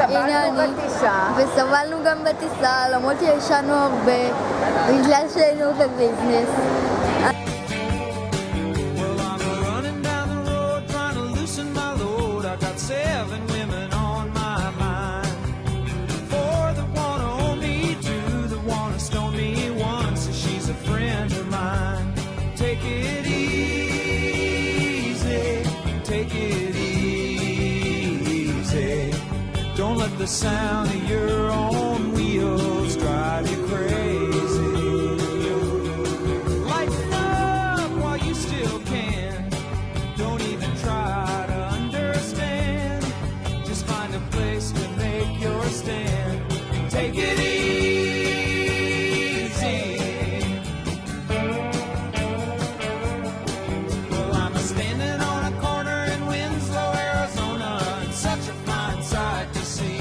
הנה אני, וסבלנו גם בטיסה, למרות שישנו הרבה, בגלל שהיינו בביזנס. Don't let the sound of your own wheels drive you crazy. Lighten up while you still can. Don't even try to understand. Just find a place to make your stand. Take it easy. Well, I'm standing on a corner in Winslow, Arizona. It's such a fine sight to see.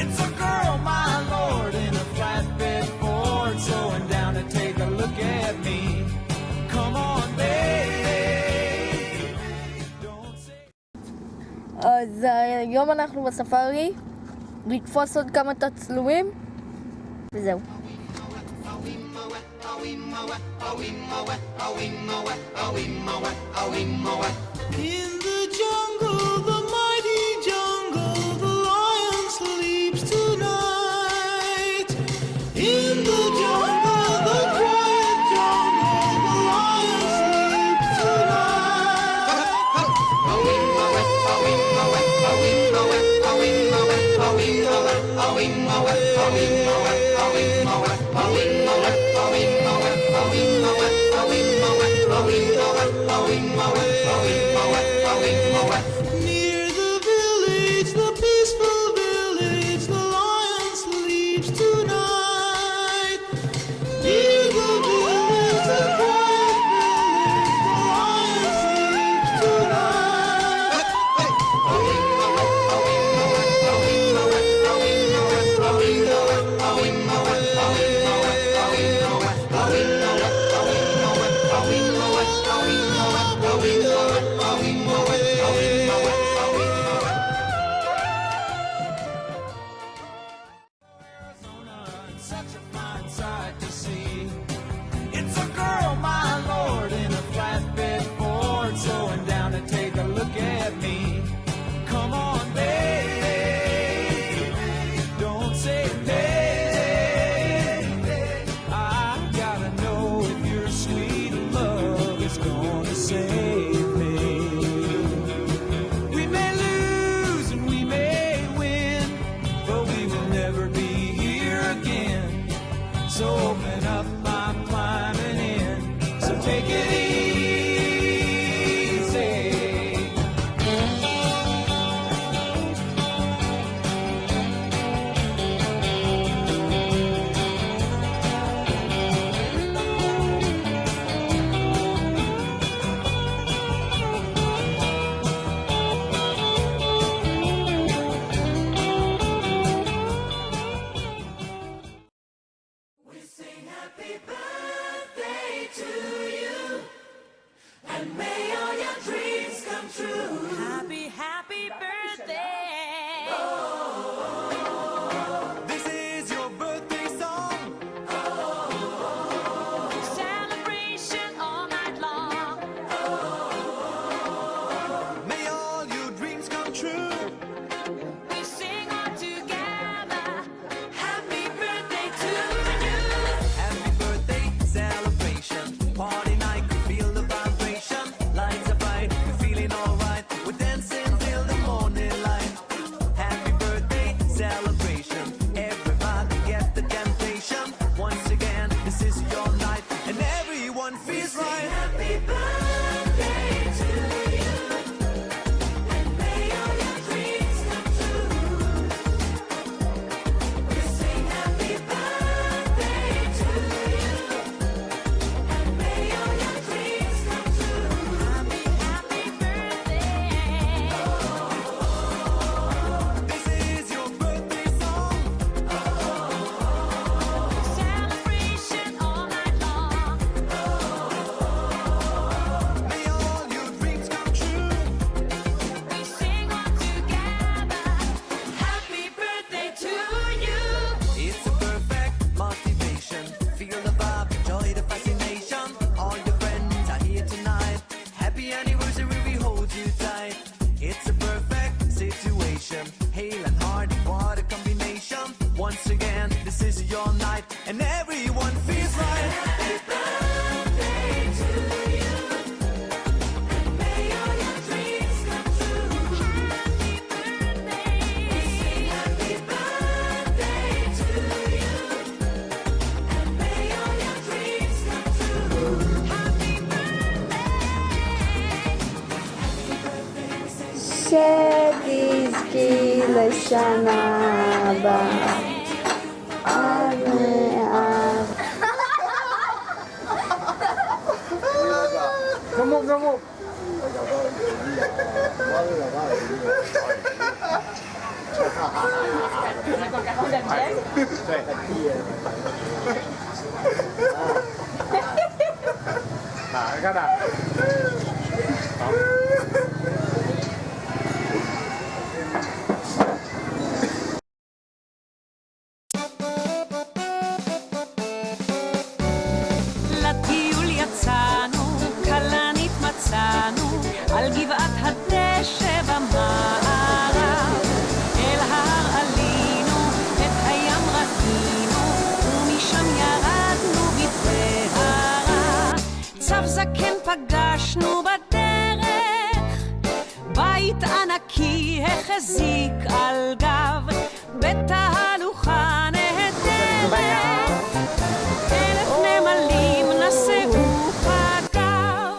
It's a girl, my lord, in a flatbed Ford, slowing down to take a look at me. Come on, baby. Don't say... אז היום אנחנו בספארי, לתפוס עוד כמה תצלומים, וזהו. In the jungle, the mighty jungle, the lion sleeps tonight. In the jungle, the quiet jungle, the lion sleeps Near the village, the peaceful village, the lion sleeps tonight. Near the village, the quiet village, the lion Such a fine sight to see. It's a girl, my lord, in a flatbed Ford, slowing down to take a look at me. Come on, baby, don't say baby. I gotta know if your sweet love is gonna save me. We may lose and we may win, but we will never be here again. So open up, I'm climbing in. So take it easy. Happy, happy birthday. This is your birthday song. Celebration all night long. May all your dreams come true. We sing all together. Happy birthday to you. Happy birthday celebration. שתזכי לשנה הבאה. עד מעט. גמור, גמור. Guarda. לטיול יצאנו, כלנית מצאנו, על גבעת הדשא במערב. אל ההר עלינו, את הים ראינו, ומשם ירדנו בדהרה. צב זקן פגשנו בדרך, בית ענקי החזיק על גב, בתהלוכה נהדרת. 1000 נמלים נסעו חגב.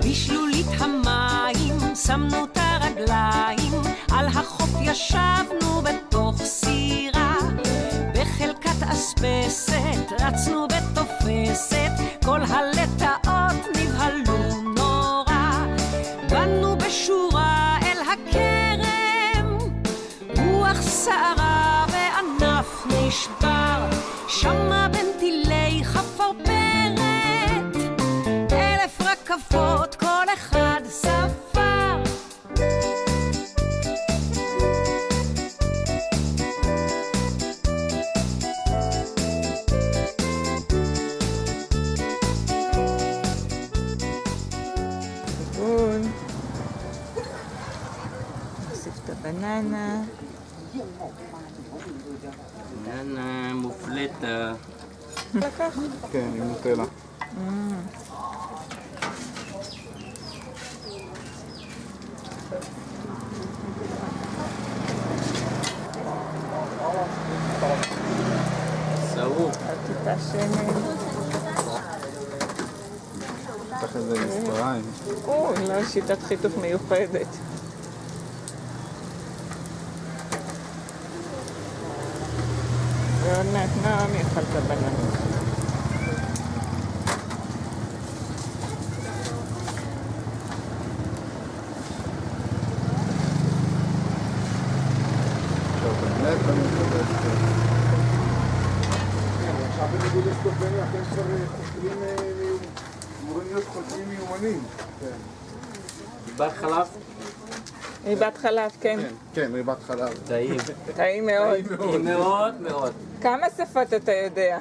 בשלולית המים שמנו את הרגליים, על החוף ישבנו בתוך סירה, בחלקת אספסת רצנו בתופסת, כל הלטאות נבהלו נורא. באנו בשורה אל הכרם, רוח סערה וענף נשבר, שמה בין טילי חפרפרת, 1000 רכבות כל אחד ספר. תיקון. נוסיף את הבננה. בננה מופלטה. לקח. כן, עם נוטלה. שרוף. על טיפה שמן. צריך את זה עם מספריים. לא שיטת חיתוך מיוחדת. ועוד מעט נועם יאכל את הבננה. עכשיו בניגוד לסלובניה, אתם כבר חוקרים, אמורים להיות חוקרים מיומנים. ריבת חלב? ריבת חלב, כן. כן, ריבת חלב. טעים. טעים מאוד. טעים מאוד מאוד. כמה שפות אתה יודע?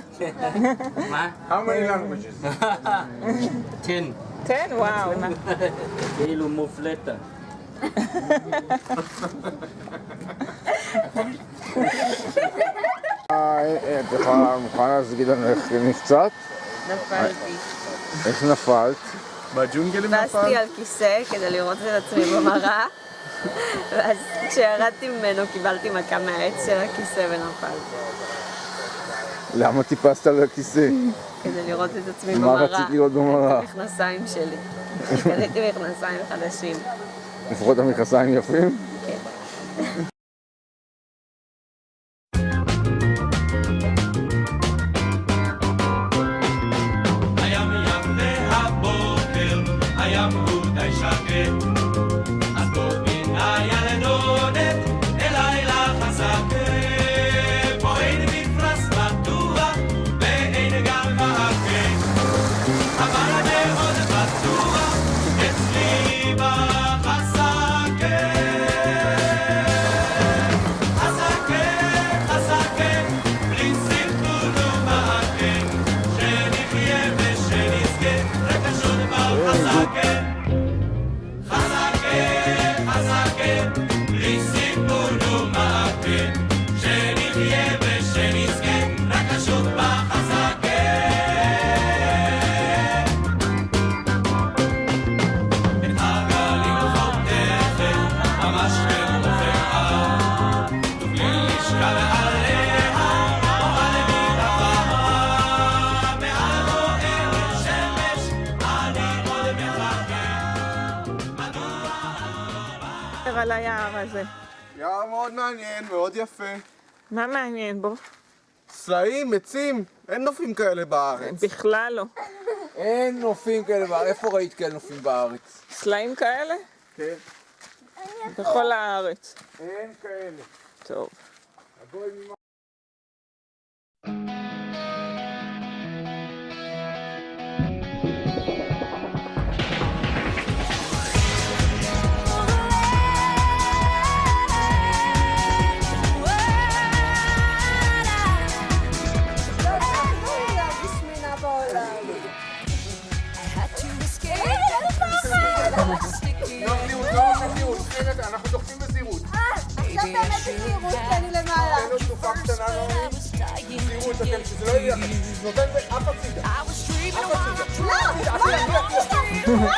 מה? How many languages? 10. 10? וואו. כאילו מופלטה. את יכולה מוכנה להגיד לנו איך נפצעת? נפלתי. איך נפלת? בג'ונגלים טסתי על כיסא כדי לראות את עצמי במראה, ואז כשירדתי ממנו קיבלתי מכה מהעץ של הכיסא ונפלתי. למה טיפסת על הכיסא? כדי לראות את עצמי מה במראה. רצית לראות במראה? את המכנסיים שלי. קניתי מכנסיים חדשים. לפחות המכנסיים יפים? כן. הים ים והבוקר, הים הוא די שקט, אז בואי נא ילדונת, אליי לחזקה. פה אין מפרש בטוח, ואין גם מעקה, אבל המאוד בטוח, אצלי בחזקה. היער הזה? יער מאוד מעניין, מאוד יפה. מה מעניין בו? סלעים, עצים, אין נופים כאלה בארץ. בכלל לא. אין נופים כאלה בארץ. איפה ראית כאלה נופים בארץ? סלעים כאלה? כן, בכל הארץ. אין כאלה. טוב. בואי נמחק. אנחנו דוחפים בזהירות. עכשיו באמת בזהירות, כי אני למעלה. תן לו תנופה קטנה, נעמי. בזהירות, אתם, שזה לא יהיה... נותן באף הצידה. אף הצידה. לא! מה?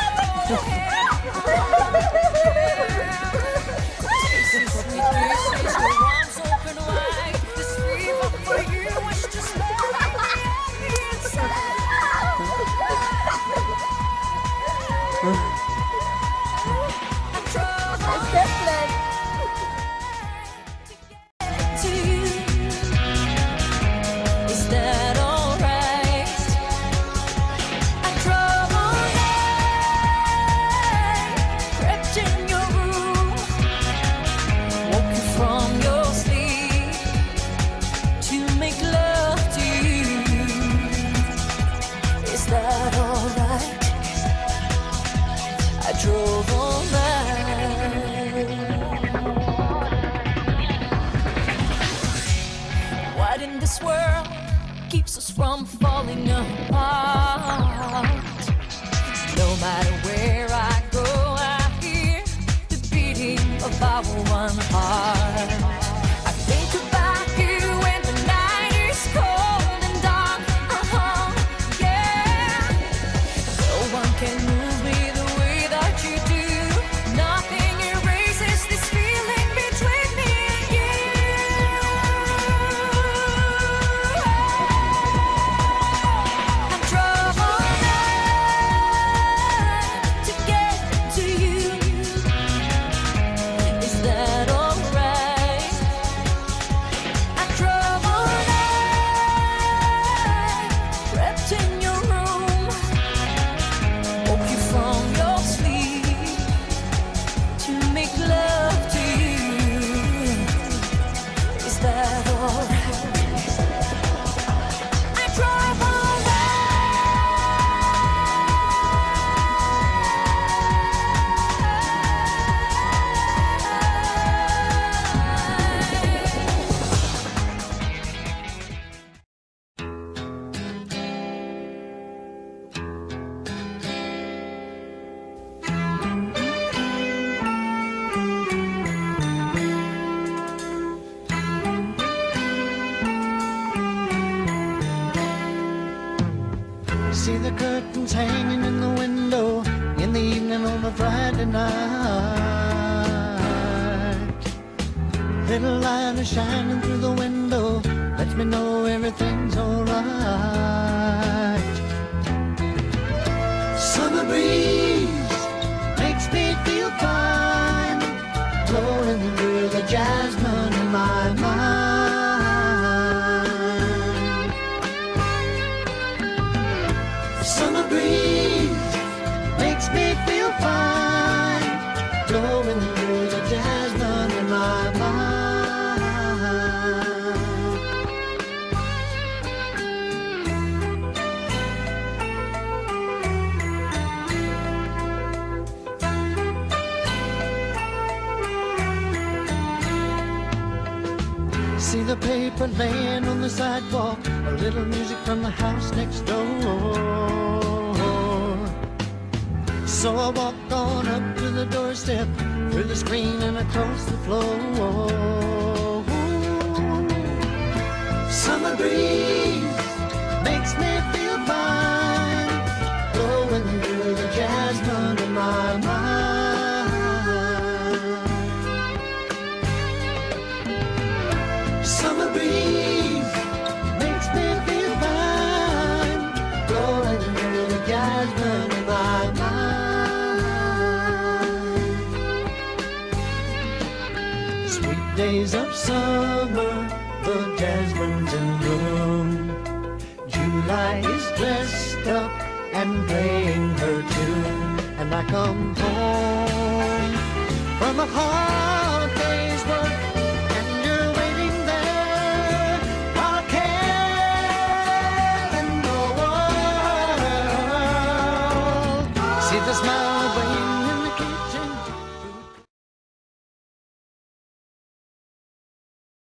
This world keeps us from falling apart. No matter where I go, I hear the beating of our one heart. I think about you when the night is cold and dark. Yeah. No one can move me the way that you do. Nothing erases this feeling between me and you. See the curtains hanging in the window in the evening on a Friday night. Little light is shining through the window, lets me know everything's alright. Summer breeze makes me feel fine, blowing through the jasmine in my mind. Summer breeze makes me feel fine, blowing through the jasmine in my mind. See the paper laying on the sidewalk, a little music from the house next door. So I walk on up to the doorstep, through the screen and across the floor. Summer breeze makes me feel fine, blowing through the jasmine in my mind. Summer breeze makes me feel fine, blowing through the jasmine in my mind. days of summer, the jasmine's in bloom. July is dressed up and playing her tune, and I come home from a hard day's work, and you're waiting there while caring the world. See the smile bring